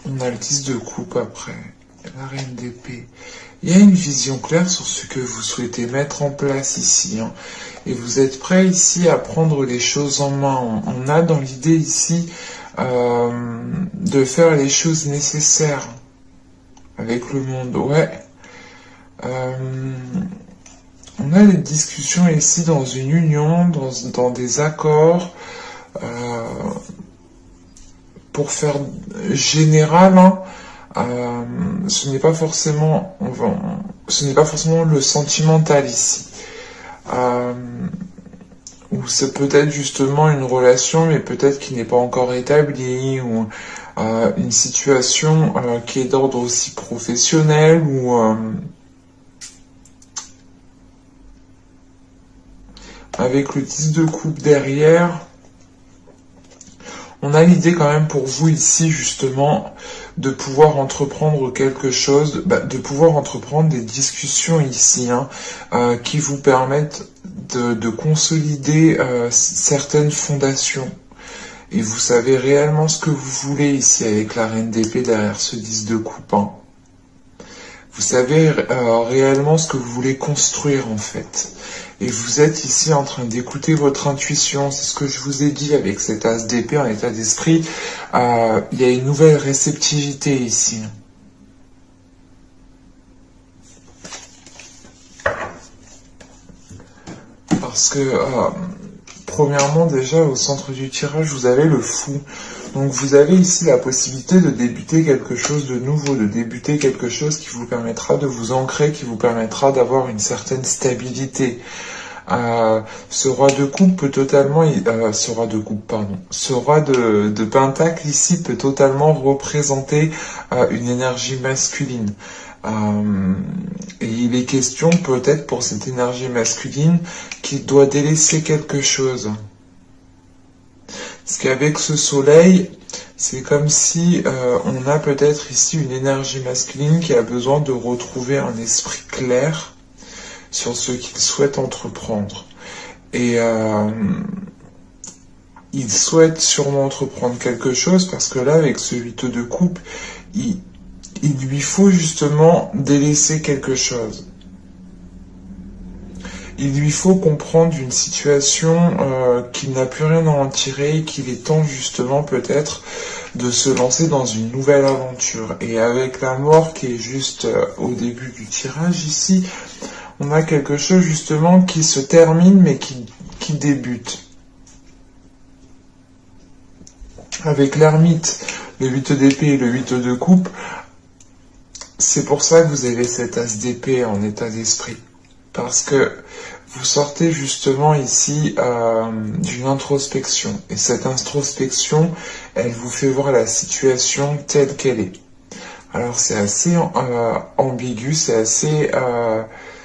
On a le 10 de coupe après, la reine d'épée. Il y a une vision claire sur ce que vous souhaitez mettre en place ici. Hein. Et vous êtes prêt ici à prendre les choses en main. On a dans l'idée ici de faire les choses nécessaires avec le monde. Ouais. On a des discussions ici dans une union, dans des accords. Pour faire général, hein, ce n'est pas forcément le sentimental ici. Ou c'est peut-être justement une relation, mais peut-être qui n'est pas encore établie, ou une situation qui est d'ordre aussi professionnel, ou avec le 10 de coupe derrière. On a l'idée quand même pour vous ici justement de pouvoir entreprendre quelque chose, de pouvoir entreprendre des discussions ici hein, qui vous permettent de consolider certaines fondations. Et vous savez réellement ce que vous voulez ici avec la reine d'épée derrière ce 10 de coupe. Hein. Vous savez réellement ce que vous voulez construire en fait. Et vous êtes ici en train d'écouter votre intuition. C'est ce que je vous ai dit avec cet as d'épée en état d'esprit. Il y a une nouvelle réceptivité ici. Parce que, premièrement, déjà, au centre du tirage, vous avez le fou. Donc vous avez ici la possibilité de débuter quelque chose de nouveau, de débuter quelque chose qui vous permettra de vous ancrer, qui vous permettra d'avoir une certaine stabilité. Ce roi de coupe peut totalement, ce roi de pentacle ici peut totalement représenter une énergie masculine. Et il est question peut-être pour cette énergie masculine qui doit délaisser quelque chose. Parce qu'avec ce soleil, c'est comme si on a peut-être ici une énergie masculine qui a besoin de retrouver un esprit clair sur ce qu'il souhaite entreprendre. Et il souhaite sûrement entreprendre quelque chose parce que là, avec ce 8 de coupe, il lui faut justement délaisser quelque chose. Il lui faut comprendre une situation qu'il n'a plus rien à en tirer, qu'il est temps justement peut-être de se lancer dans une nouvelle aventure. Et avec la mort qui est juste au début du tirage ici, on a quelque chose justement qui se termine mais qui débute. Avec l'ermite, le 8 d'épée et le 8 de coupe, c'est pour ça que vous avez cet as d'épée en état d'esprit. Parce que vous sortez justement ici d'une introspection. Et cette introspection, elle vous fait voir la situation telle qu'elle est. Alors c'est assez ambigu, c'est assez...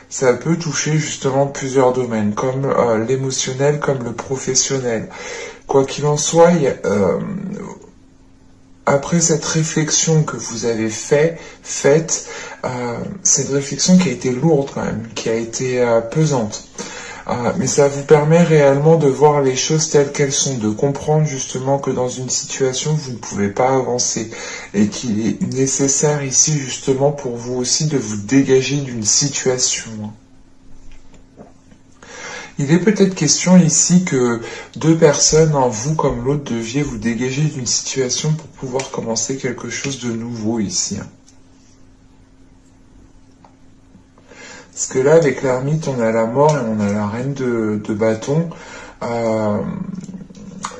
ça peut toucher justement plusieurs domaines, comme l'émotionnel, comme le professionnel. Quoi qu'il en soit, après cette réflexion que vous avez faite, cette réflexion qui a été lourde quand même, qui a été pesante. Mais ça vous permet réellement de voir les choses telles qu'elles sont, de comprendre justement que dans une situation, vous ne pouvez pas avancer et qu'il est nécessaire ici justement pour vous aussi de vous dégager d'une situation. Il est peut-être question ici que deux personnes, vous comme l'autre, deviez vous dégager d'une situation pour pouvoir commencer quelque chose de nouveau ici. Parce que là, avec l'ermite, on a la mort et on a la reine de bâton.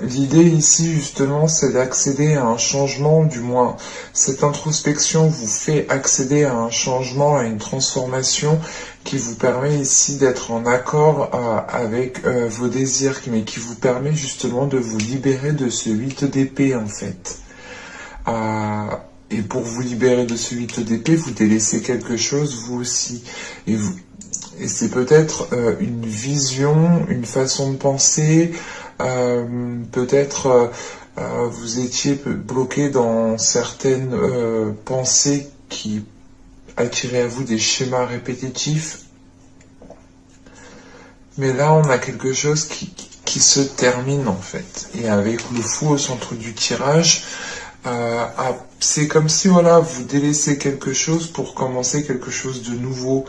L'idée ici, justement, c'est d'accéder à un changement, du moins, cette introspection vous fait accéder à un changement, à une transformation qui vous permet ici d'être en accord avec vos désirs, mais qui vous permet justement de vous libérer de ce 8 d'épée, en fait. Et pour vous libérer de ce 8 d'épée, vous délaissez quelque chose, vous aussi. Et c'est peut-être une vision, une façon de penser, peut-être vous étiez bloqué dans certaines pensées qui attiraient à vous des schémas répétitifs. Mais là, on a quelque chose qui se termine en fait. Et avec le fou au centre du tirage, c'est comme si, voilà, vous délaissez quelque chose pour commencer quelque chose de nouveau.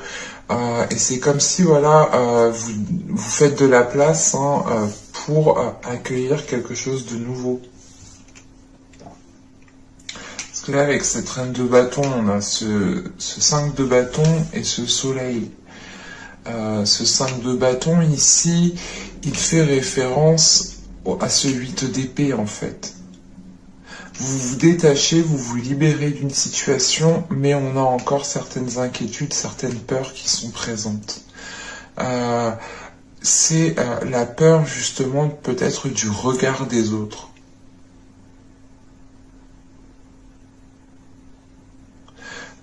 Et c'est comme si, voilà, vous faites de la place hein, pour accueillir quelque chose de nouveau. Parce que là, avec cette reine de bâton, on a ce 5 de bâton et ce soleil. Ce 5 de bâton, ici, il fait référence à ce 8 d'épée, en fait. Vous vous détachez, vous vous libérez d'une situation, mais on a encore certaines inquiétudes, certaines peurs qui sont présentes. C'est la peur justement peut-être du regard des autres.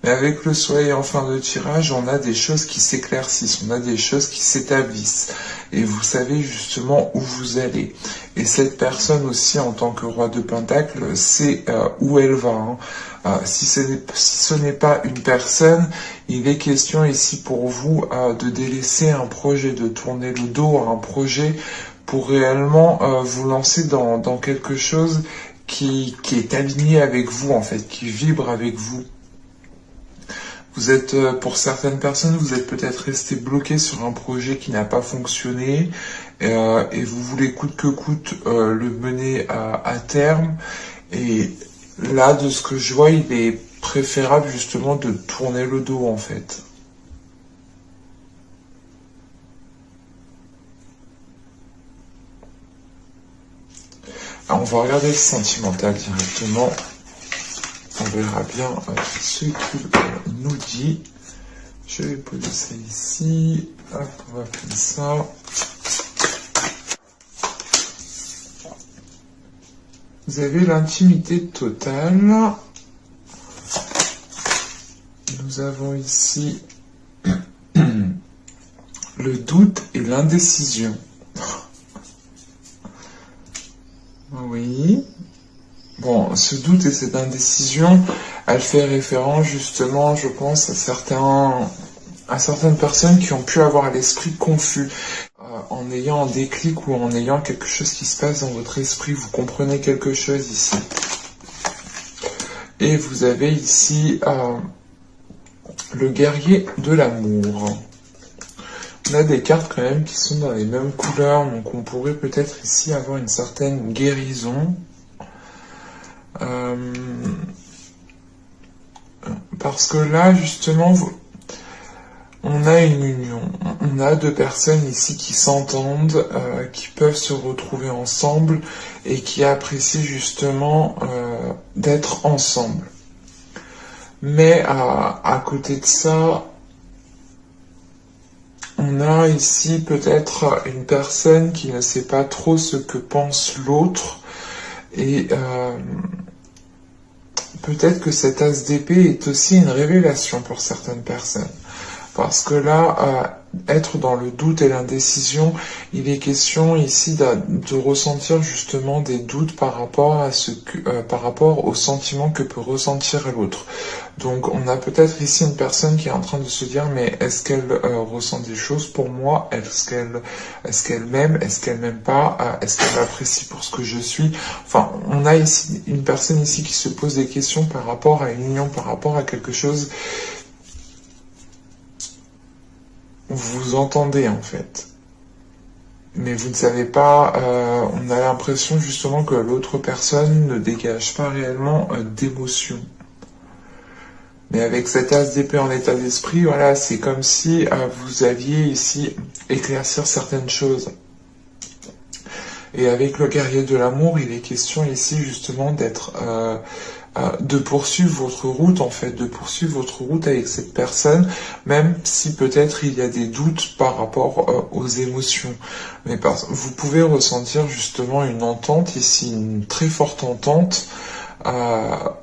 Mais avec le soleil en fin de tirage, on a des choses qui s'éclaircissent, on a des choses qui s'établissent. Et vous savez justement où vous allez. Et cette personne aussi, en tant que roi de Pentacle, sait où elle va. Hein. Si ce n'est pas une personne, il est question ici pour vous de délaisser un projet, de tourner le dos à un projet pour réellement vous lancer dans quelque chose qui est aligné avec vous, en fait, qui vibre avec vous. Vous êtes, pour certaines personnes, vous êtes peut-être resté bloqué sur un projet qui n'a pas fonctionné et vous voulez coûte que coûte le mener à terme. Et là, de ce que je vois, il est préférable justement de tourner le dos en fait. Alors, on va regarder le sentimental directement. On verra bien ce qu'il nous dit. Je vais poser ça ici. Hop, on va faire ça. Vous avez l'intimité totale. Nous avons ici le doute et l'indécision. Oui. Bon, ce doute et cette indécision, elle fait référence justement, je pense, à certaines personnes qui ont pu avoir l'esprit confus. En ayant un déclic ou en ayant quelque chose qui se passe dans votre esprit, vous comprenez quelque chose ici. Et vous avez ici le guerrier de l'amour. On a des cartes quand même qui sont dans les mêmes couleurs, donc on pourrait peut-être ici avoir une certaine guérison. Parce que là, justement, on a une union. On a deux personnes ici qui s'entendent, qui peuvent se retrouver ensemble et qui apprécient justement d'être ensemble. Mais à côté de ça, on a ici peut-être une personne qui ne sait pas trop ce que pense l'autre et peut-être que cet as d'épée est aussi une révélation pour certaines personnes. Parce que là, être dans le doute et l'indécision, il est question ici de ressentir justement des doutes par rapport à par rapport aux sentiments que peut ressentir l'autre. Donc on a peut-être ici une personne qui est en train de se dire mais est-ce qu'elle ressent des choses pour moi? Est-ce qu'elle m'aime? Est-ce qu'elle m'aime pas? Est-ce qu'elle m'apprécie pour ce que je suis? Enfin, on a ici une personne ici qui se pose des questions par rapport à une union, par rapport à quelque chose. Vous entendez en fait, mais vous ne savez pas, on a l'impression justement que l'autre personne ne dégage pas réellement d'émotion. Mais avec cet as d'épée en état d'esprit, voilà, c'est comme si vous aviez ici éclaircir certaines choses. Et avec le guerrier de l'amour, il est question ici justement d'être... de poursuivre votre route, en fait, de poursuivre votre route avec cette personne, même si peut-être il y a des doutes par rapport aux émotions. Mais vous pouvez ressentir justement une entente ici, une très forte entente, comment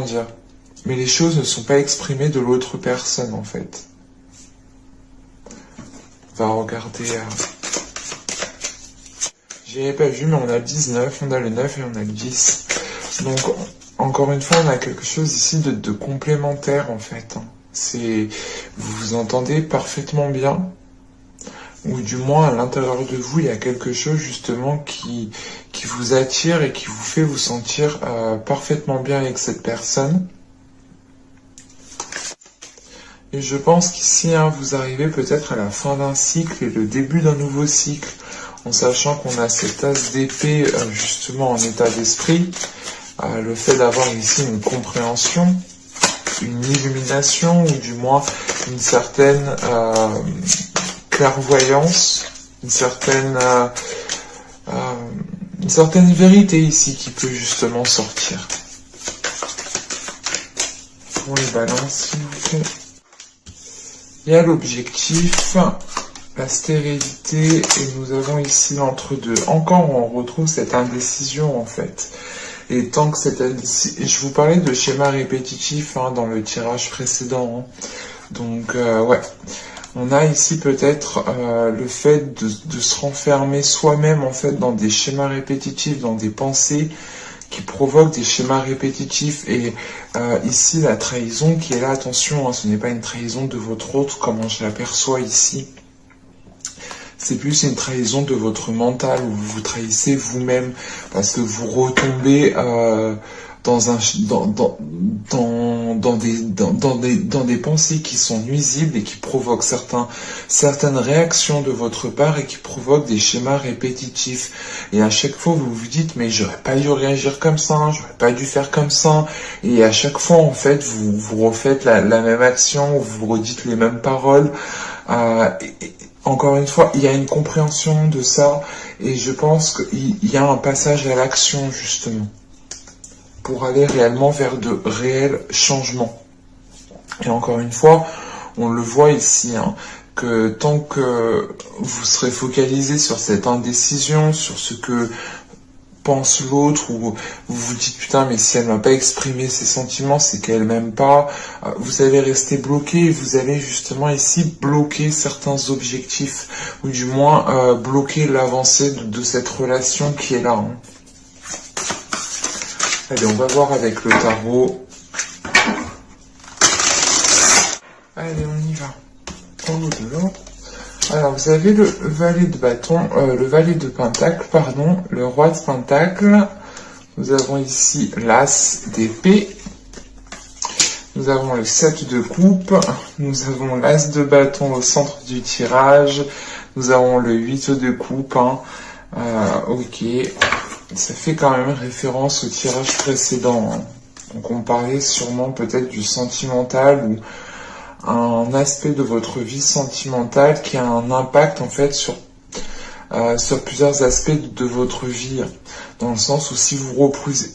dire, mais les choses ne sont pas exprimées de l'autre personne, en fait. On va regarder... J'y avais pas vu, mais on a le 19, on a le 9 et on a le 10. Donc, encore une fois, on a quelque chose ici de complémentaire, en fait. Vous vous entendez parfaitement bien. ou du moins à l'intérieur de vous, il y a quelque chose justement qui vous attire et qui vous fait vous sentir parfaitement bien avec cette personne. Et je pense qu'ici, vous arrivez peut-être à la fin d'un cycle et le début d'un nouveau cycle, en sachant qu'on a cette as d'épée justement en état d'esprit, le fait d'avoir ici une compréhension, une illumination, ou du moins une certaine clairvoyance, une certaine vérité ici qui peut justement sortir. Pour les balances, s'il vous plaît. Il y a l'objectif, la stérilité, et nous avons ici l'entre-deux. Encore, on retrouve cette indécision, en fait. Et tant que cette indécision... Je vous parlais de schéma répétitif dans le tirage précédent. Donc, ouais. On a ici peut-être le fait de se renfermer soi-même, en fait, dans des schémas répétitifs, dans des pensées qui provoquent des schémas répétitifs. Et ici, la trahison qui est là, attention, ce n'est pas une trahison de votre autre, comme je l'aperçois ici. C'est plus une trahison de votre mental, où vous vous trahissez vous-même, parce que vous retombez dans des pensées qui sont nuisibles et qui provoquent certaines réactions de votre part et qui provoquent des schémas répétitifs. Et à chaque fois, vous vous dites, mais j'aurais pas dû réagir comme ça, j'aurais pas dû faire comme ça. Et à chaque fois, en fait, vous refaites la même action, vous redites les mêmes paroles. Encore une fois, il y a une compréhension de ça, et je pense qu'il y a un passage à l'action, justement, pour aller réellement vers de réels changements. Et encore une fois, on le voit ici, que tant que vous serez focalisé sur cette indécision, sur ce que pense l'autre, ou vous vous dites putain mais si elle m'a pas exprimé ses sentiments, c'est qu'elle m'aime pas, vous allez rester bloqué, et vous allez justement ici bloquer certains objectifs, ou du moins bloquer l'avancée de cette relation qui est là. Allez, on va voir avec le tarot. Allez, on y va. On ouvre de l'ordre. Alors, vous avez le valet de bâton, le valet de pentacle, pardon, le roi de pentacle. Nous avons ici l'as d'épée. Nous avons le 7 de coupe. Nous avons l'as de bâton au centre du tirage. Nous avons le 8 de coupe. Ok. Ça fait quand même référence au tirage précédent. Donc, on parlait sûrement peut-être du sentimental ou un aspect de votre vie sentimentale qui a un impact en fait sur plusieurs aspects de votre vie, dans le sens où si vous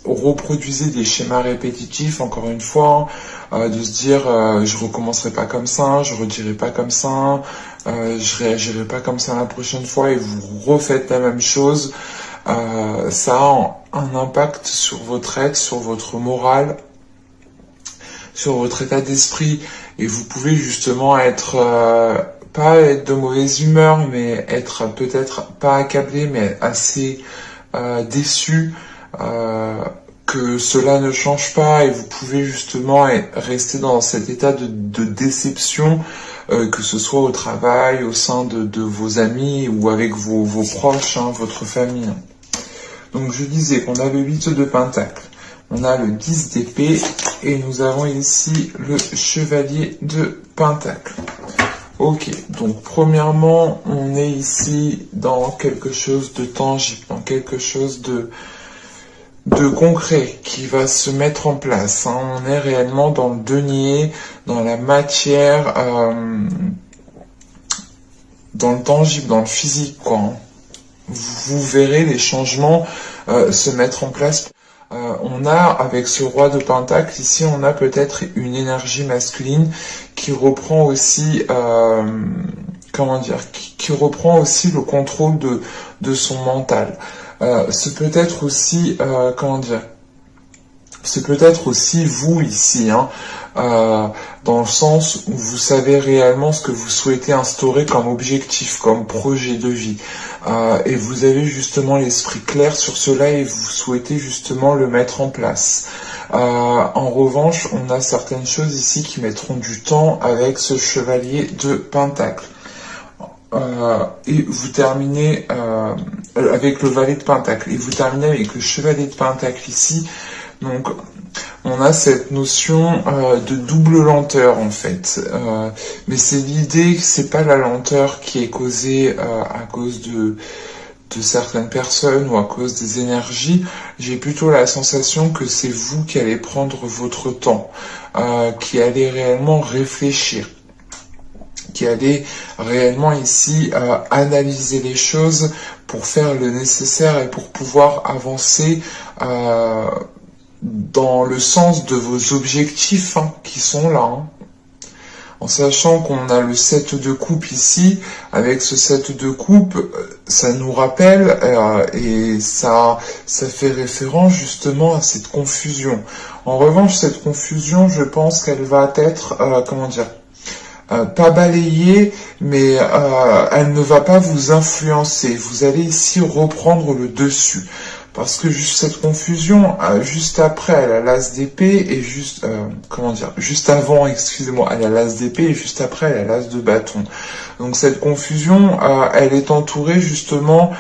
reproduisez des schémas répétitifs, encore une fois, de se dire je recommencerai pas comme ça, je redirai pas comme ça, je réagirai pas comme ça la prochaine fois, et vous refaites la même chose, ça a un impact sur votre être, sur votre morale, sur votre état d'esprit, et vous pouvez justement être pas être de mauvaise humeur, mais être peut-être pas accablé, mais assez déçu que cela ne change pas, et vous pouvez justement rester dans cet état de déception, que ce soit au travail, au sein de vos amis ou avec vos proches, votre famille. Donc je disais qu'on a le 8 de pentacle. On a le 10 d'épée et nous avons ici le chevalier de pentacle. Ok, donc premièrement, on est ici dans quelque chose de tangible, dans quelque chose de concret qui va se mettre en place. On est réellement dans le denier, dans la matière, dans le tangible, dans le physique, quoi. Vous verrez les changements se mettre en place. On a, avec ce roi de pentacle, ici, on a peut-être une énergie masculine qui reprend aussi, qui reprend aussi le contrôle de son mental. C'est peut-être aussi, c'est peut-être aussi vous ici, dans le sens où vous savez réellement ce que vous souhaitez instaurer comme objectif, comme projet de vie. Et vous avez justement l'esprit clair sur cela et vous souhaitez justement le mettre en place. En revanche, on a certaines choses ici qui mettront du temps avec ce chevalier de pentacle. et vous terminez avec le valet de pentacle, et vous terminez avec le chevalier de pentacle ici. Donc on a cette notion de double lenteur en fait, mais c'est l'idée que c'est pas la lenteur qui est causée à cause de certaines personnes ou à cause des énergies. J'ai plutôt la sensation que c'est vous qui allez prendre votre temps, qui allez réellement réfléchir, qui allait réellement ici analyser les choses pour faire le nécessaire et pour pouvoir avancer dans le sens de vos objectifs qui sont là. En sachant qu'on a le 7 de coupe ici, avec ce 7 de coupe, ça nous rappelle et ça fait référence justement à cette confusion. En revanche, cette confusion, je pense qu'elle va être, pas balayée, mais elle ne va pas vous influencer. Vous allez ici reprendre le dessus. Parce que juste cette confusion, juste après, elle a l'as d'épée et juste avant, excusez-moi, elle a l'as d'épée et juste après, elle a l'as de bâton. Donc cette confusion, elle est entourée justement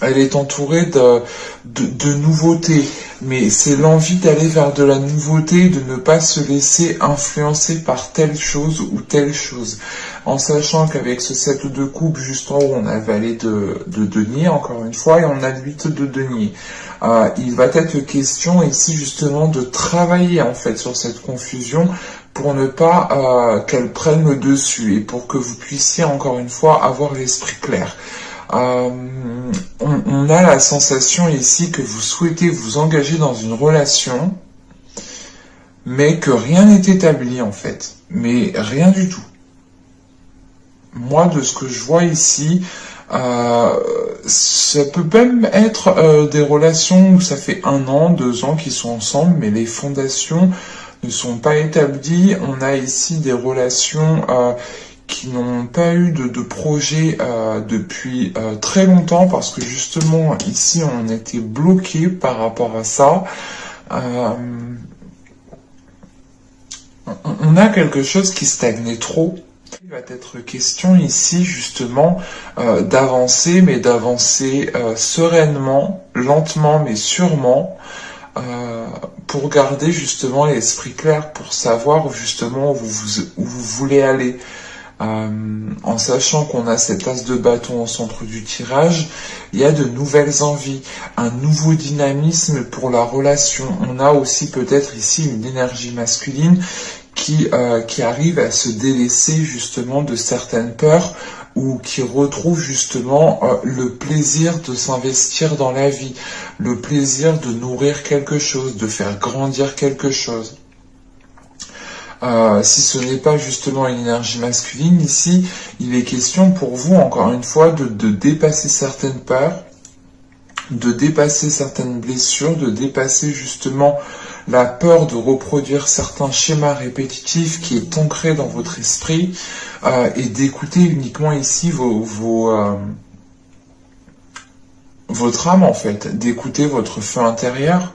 elle est entourée de nouveautés, mais c'est l'envie d'aller vers de la nouveauté, de ne pas se laisser influencer par telle chose ou telle chose. En sachant qu'avec ce 7 de coupe, juste en haut, on a le valet de denier, encore une fois, et on a le 8 de denier. Il va être question ici justement de travailler en fait sur cette confusion pour ne pas qu'elle prenne le dessus et pour que vous puissiez encore une fois avoir l'esprit clair. On a la sensation ici que vous souhaitez vous engager dans une relation, mais que rien n'est établi en fait, mais rien du tout. Moi, de ce que je vois ici, ça peut même être des relations où ça fait 1 an, 2 ans qu'ils sont ensemble, mais les fondations ne sont pas établies. On a ici des relations qui n'ont pas eu de projet depuis très longtemps, parce que justement ici on était bloqué par rapport à ça. On a quelque chose qui stagnait trop. Il va être question ici justement d'avancer, mais d'avancer sereinement, lentement mais sûrement, pour garder justement l'esprit clair, pour savoir justement où vous voulez aller. En sachant qu'on a cet as de bâton au centre du tirage, il y a de nouvelles envies, un nouveau dynamisme pour la relation. On a aussi peut-être ici une énergie masculine qui arrive à se délaisser justement de certaines peurs, ou qui retrouve justement le plaisir de s'investir dans la vie, le plaisir de nourrir quelque chose, de faire grandir quelque chose. Si ce n'est pas justement une énergie masculine, ici, il est question pour vous, encore une fois, de dépasser certaines peurs, de dépasser certaines blessures, de dépasser justement la peur de reproduire certains schémas répétitifs qui est ancré dans votre esprit, et d'écouter uniquement ici votre âme en fait, d'écouter votre feu intérieur,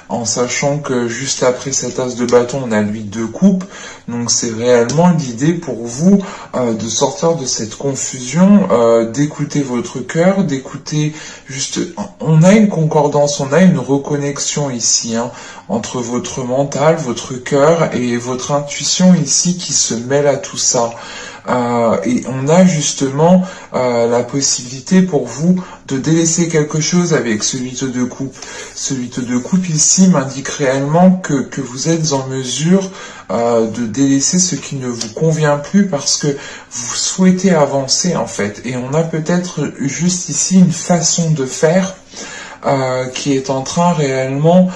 en sachant que juste après cet as de bâton, on a le 8 de coupe. Donc c'est réellement l'idée pour vous de sortir de cette confusion, d'écouter votre cœur, d'écouter juste... On a une concordance, on a une reconnexion ici, entre votre mental, votre cœur et votre intuition ici qui se mêle à tout ça. Et on a justement la possibilité pour vous de délaisser quelque chose avec ce 8 de coupe. Ce 8 de coupe ici m'indique réellement que vous êtes en mesure de délaisser ce qui ne vous convient plus, parce que vous souhaitez avancer en fait. Et on a peut-être juste ici une façon de faire qui est en train réellement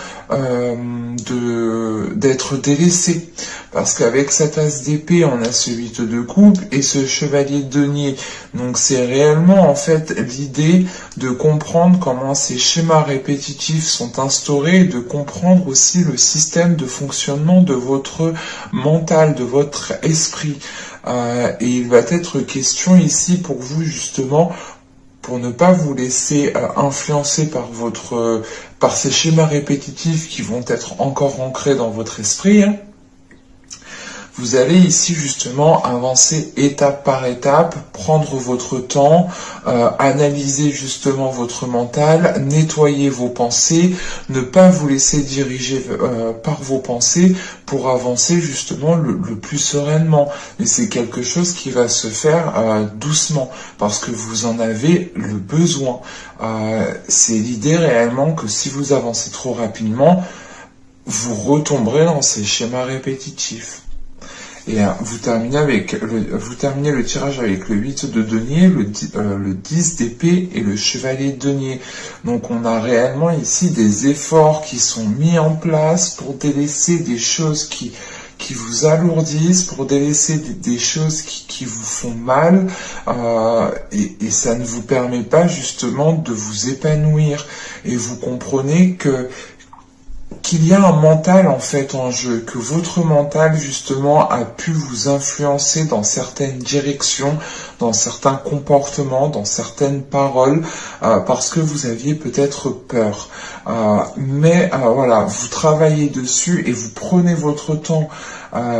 d'être délaissé, parce qu'avec cet as d'épée on a ce 8 de coupe et ce chevalier de denier. Donc c'est réellement en fait l'idée de comprendre comment ces schémas répétitifs sont instaurés, de comprendre aussi le système de fonctionnement de votre mental, de votre esprit, et il va être question ici pour vous justement, pour ne pas vous laisser influencer par ces schémas répétitifs qui vont être encore ancrés dans votre esprit, Vous allez ici justement avancer étape par étape, prendre votre temps, analyser justement votre mental, nettoyer vos pensées, ne pas vous laisser diriger par vos pensées pour avancer justement le plus sereinement. Et c'est quelque chose qui va se faire doucement parce que vous en avez le besoin. C'est l'idée réellement que si vous avancez trop rapidement, vous retomberez dans ces schémas répétitifs. Et vous terminez le tirage avec le 8 de denier, le 10 d'épée et le chevalier de denier. Donc on a réellement ici des efforts qui sont mis en place pour délaisser des choses qui vous alourdissent, pour délaisser des choses qui vous font mal, et ça ne vous permet pas justement de vous épanouir. Et vous comprenez qu'il y a un mental en fait en jeu, que votre mental justement a pu vous influencer dans certaines directions, dans certains comportements, dans certaines paroles, parce que vous aviez peut-être peur. Mais voilà, vous travaillez dessus et vous prenez votre temps.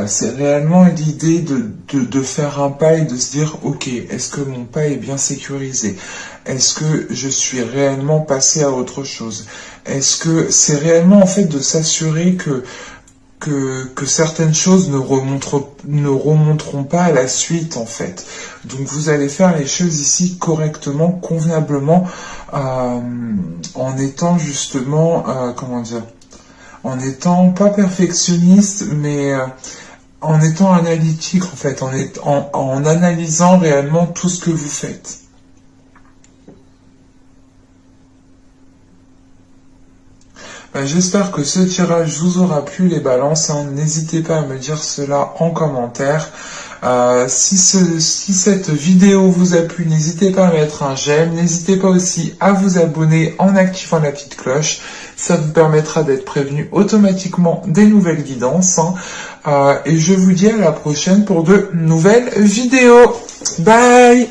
C'est réellement l'idée de faire un pas et de se dire, ok, est-ce que mon pas est bien sécurisé? Est-ce que je suis réellement passé à autre chose? Est-ce que c'est réellement en fait de s'assurer que certaines choses ne remonteront pas à la suite en fait. Donc vous allez faire les choses ici correctement, convenablement, en étant justement, en étant pas perfectionniste, mais en étant analytique en fait, en analysant réellement tout ce que vous faites. J'espère que ce tirage vous aura plu les balances, hein. N'hésitez pas à me dire cela en commentaire. Si cette vidéo vous a plu, n'hésitez pas à mettre un j'aime, n'hésitez pas aussi à vous abonner en activant la petite cloche, ça vous permettra d'être prévenu automatiquement des nouvelles guidances, hein. Et je vous dis à la prochaine pour de nouvelles vidéos. Bye!